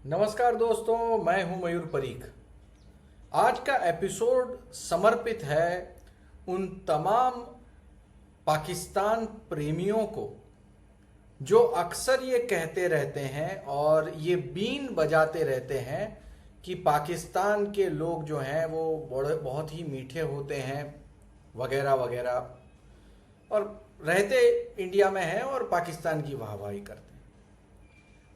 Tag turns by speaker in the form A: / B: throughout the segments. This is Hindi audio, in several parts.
A: नमस्कार दोस्तों, मैं हूं मयूर परीख। आज का एपिसोड समर्पित है उन तमाम पाकिस्तान प्रेमियों को जो अक्सर ये कहते रहते हैं और ये बीन बजाते रहते हैं कि पाकिस्तान के लोग जो हैं वो बहुत ही मीठे होते हैं वगैरह वगैरह, और रहते इंडिया में हैं और पाकिस्तान की वाहवाही करते हैं।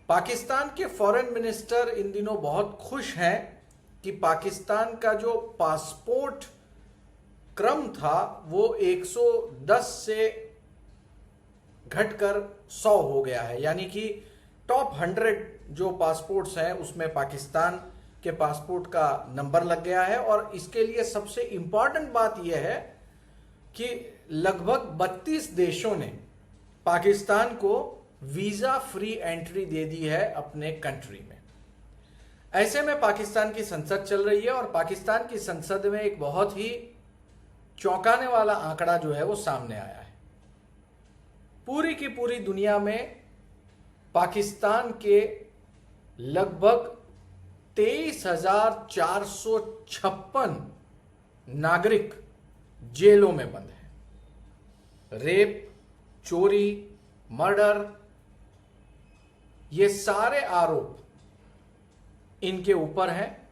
A: पाकिस्तान के फॉरेन मिनिस्टर इन दिनों बहुत खुश हैं कि पाकिस्तान का जो पासपोर्ट क्रम था वो 110 से घटकर 100 हो गया है, यानी कि टॉप 100 जो पासपोर्ट्स हैं उसमें पाकिस्तान के पासपोर्ट का नंबर लग गया है। और इसके लिए सबसे इंपॉर्टेंट बात यह है कि लगभग 32 देशों ने पाकिस्तान को वीजा फ्री एंट्री दे दी है अपने कंट्री में। ऐसे में पाकिस्तान की संसद चल रही है और पाकिस्तान की संसद में एक बहुत ही चौंकाने वाला आंकड़ा जो है वो सामने आया है। पूरी की पूरी दुनिया में पाकिस्तान के लगभग 23,456 नागरिक जेलों में बंद हैं। रेप, चोरी, मर्डर, ये सारे आरोप इनके ऊपर हैं।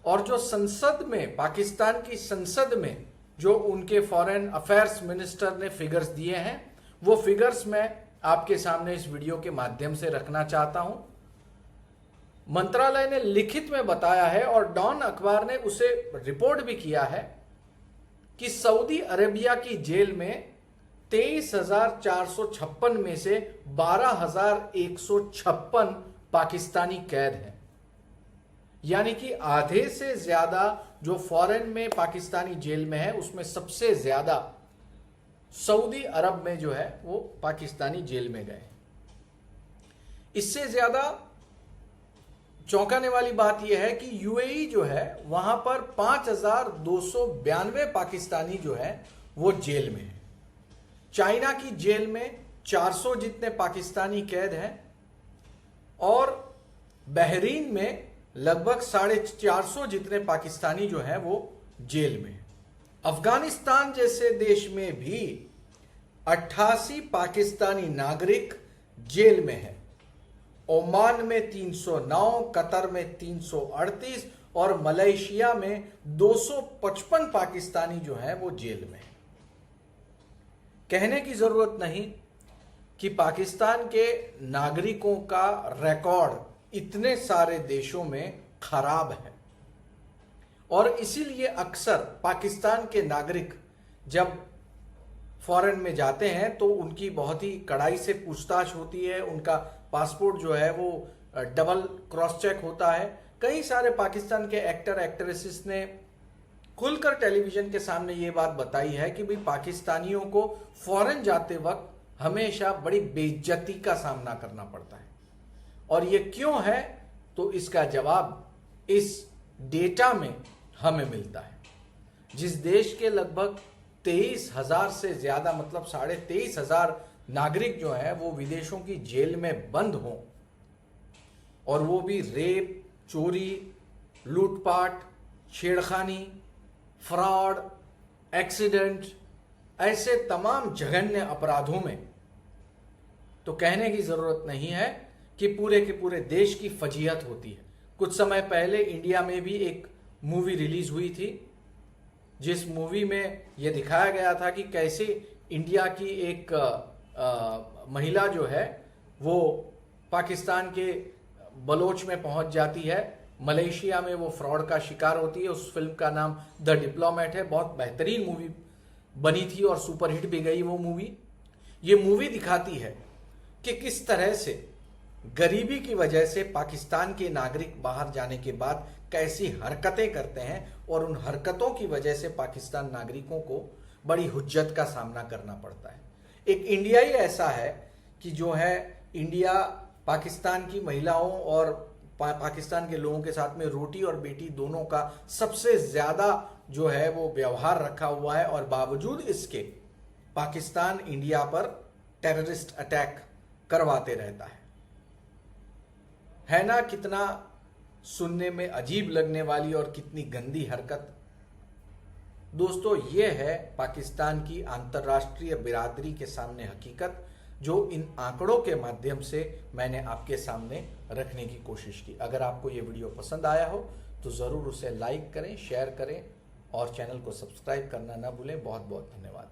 A: और जो संसद में, पाकिस्तान की संसद में जो उनके फॉरेन अफेयर्स मिनिस्टर ने फिगर्स दिए हैं, वो फिगर्स मैं आपके सामने इस वीडियो के माध्यम से रखना चाहता हूं। मंत्रालय ने लिखित में बताया है और डॉन अखबार ने उसे रिपोर्ट भी किया है कि सऊदी अरेबिया की जेल में 23,456 में से 12,156 पाकिस्तानी कैद हैं, यानी कि आधे से ज्यादा जो फॉरेन में पाकिस्तानी जेल में है उसमें सबसे ज्यादा सऊदी अरब में जो है वो पाकिस्तानी जेल में गए। इससे ज्यादा चौंकाने वाली बात यह है कि यूएई जो है वहां पर 5,292 पाकिस्तानी जो है वो जेल में है। चाइना की जेल में 400 जितने पाकिस्तानी कैद हैं और बहरीन में लगभग 450 जितने पाकिस्तानी जो हैं वो जेल में हैं। अफगानिस्तान जैसे देश में भी 88 पाकिस्तानी नागरिक जेल में हैं। ओमान में 309, कतर में 338 और मलेशिया में 255 पाकिस्तानी जो हैं वो जेल में हैं। कहने की जरूरत नहीं कि पाकिस्तान के नागरिकों का रिकॉर्ड इतने सारे देशों में खराब है और इसीलिए अक्सर पाकिस्तान के नागरिक जब फॉरेन में जाते हैं तो उनकी बहुत ही कड़ाई से पूछताछ होती है। उनका पासपोर्ट जो है वो डबल क्रॉस चेक होता है। कई सारे पाकिस्तान के एक्टर एक्ट्रेसेस ने खुलकर टेलीविजन के सामने ये बात बताई है कि भाई पाकिस्तानियों को फॉरेन जाते वक्त हमेशा बड़ी बेइज्जती का सामना करना पड़ता है। और ये क्यों है, तो इसका जवाब इस डेटा में हमें मिलता है। जिस देश के लगभग 23,000 से ज्यादा, मतलब 23,500 नागरिक जो है वो विदेशों की जेल में बंद हों और वो भी रेप, चोरी, लूटपाट, छेड़खानी, फ्रॉड, एक्सीडेंट, ऐसे तमाम जघन्य अपराधों में, तो कहने की जरूरत नहीं है कि पूरे के पूरे देश की फजीहत होती है। कुछ समय पहले इंडिया में भी एक मूवी रिलीज हुई थी जिस मूवी में यह दिखाया गया था कि कैसे इंडिया की एक महिला जो है वो पाकिस्तान के बलोच में पहुंच जाती है, मलेशिया में वो फ्रॉड का शिकार होती है। उस फिल्म का नाम द डिप्लोमेट है। बहुत बेहतरीन मूवी बनी थी और सुपरहिट भी गई वो मूवी। ये मूवी दिखाती है कि किस तरह से गरीबी की वजह से पाकिस्तान के नागरिक बाहर जाने के बाद कैसी हरकतें करते हैं और उन हरकतों की वजह से पाकिस्तान नागरिकों को बड़ी हुज्जत का सामना करना पड़ता है। एक इंडिया ही ऐसा है कि जो है इंडिया पाकिस्तान की महिलाओं और पाकिस्तान के लोगों के साथ में रोटी और बेटी दोनों का सबसे ज्यादा जो है वो व्यवहार रखा हुआ है और बावजूद इसके पाकिस्तान इंडिया पर टेररिस्ट अटैक करवाते रहता है। है ना कितना सुनने में अजीब लगने वाली और कितनी गंदी हरकत। दोस्तों, ये है पाकिस्तान की अंतर्राष्ट्रीय बिरादरी के सामने हकीकत, जो इन आंकड़ों के माध्यम से मैंने आपके सामने रखने की कोशिश की। अगर आपको ये वीडियो पसंद आया हो तो ज़रूर उसे लाइक करें, शेयर करें और चैनल को सब्सक्राइब करना ना भूलें। बहुत बहुत धन्यवाद।